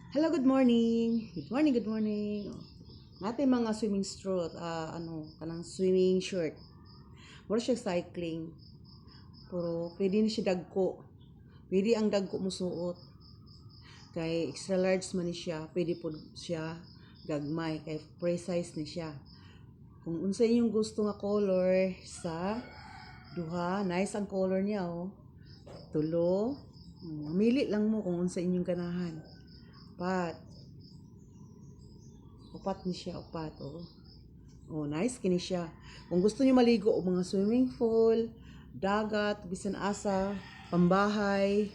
Hello, good morning. Good morning, good morning. Natin mga swimming short, kanang swimming shirt. Mura siya cycling. Pero pwede ni siya dagko. Pwede ang dagko mo suot. Kay extra large man ni siya, pwede po siya gagmay. Kay precise ni siya. Kung unsa inyong gusto nga color sa duha, nice ang color niya oh. Tulo. Mamili lang mo kung unsa inyong ganahan. Upat ni siya, upat, oh. Oh, nice kini siya. Kung gusto niyo maligo o mga swimming pool, dagat, bisan asa, pambahay,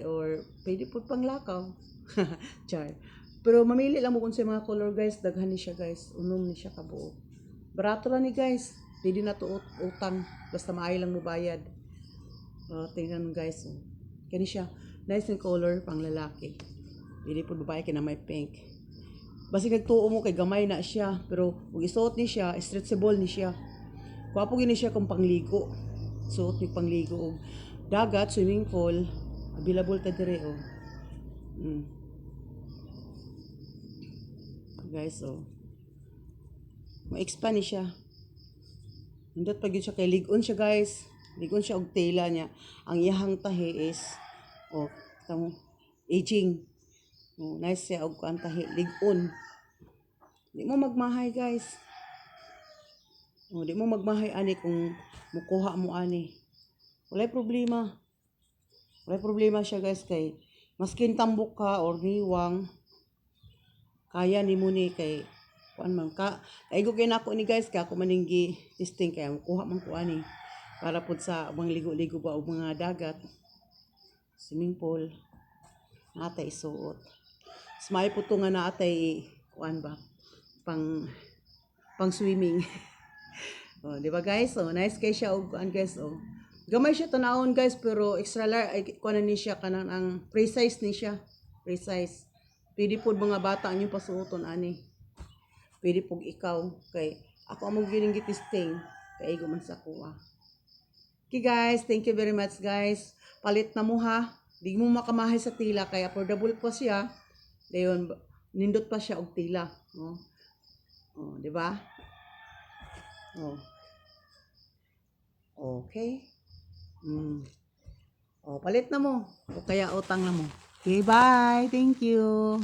or pwede po panglakaw. Char. Pero mamili lang mo kung sa mga color guys, daghan ni siya guys. Unom ni siya kabuo. Barato lang ni guys. Pwede na to utang. Basta maayo lang mo bayad. Tingnan guys. Oh. Kani siya. Nice yung color pang lalaki. Pwede po babae kina may pink. Basi nagtuo mo kay gamay na siya. Pero kung isuot ni siya, stretchable ni siya. Kuwapo gini siya kung pangligo. Suot ni pangligo. Dagat, swimming pool. Available ta dire oh. Guys oh. Ma-expand ni siya. Hindot pag yun siya kay ligon siya guys. Ligon siya og tela niya. Ang iyahang tahi is tamo aging. Nice siya og kuan tahi ligon. Di mo magmahay guys. Di mo magmahay ani kung mukuha mo ani. Walay problema. Walay problema siya guys kay maskin tambok ka or niwang kaya ni mo ni kay kuan man ka. Kaigo kay nako ni guys ka ako maninggi testing kaya mukuha man ko ani para pud sa mga ligo-ligo ba og mga dagat. Swimming pool. Natay isuot. Smile po to nga natay kuan ba pang swimming. Di ba guys? Nice kay siya og kuan guys Gamay siya tanawon guys pero extra large kuan ni siya kanang ang precise ni siya. Precise. Pwede po mga bata ang yung pasuoton ani. Pwede po ikaw kay ako among gining gitisting kay igo man sa kuha. Okay guys, thank you very much guys. Palit na mo ha. Di mo makamahay sa tila kay affordable pa siya. Dayon nindot pa siya og tila, di ba? Okay. Palit na mo. O kaya utang na mo. Okay, bye. Thank you.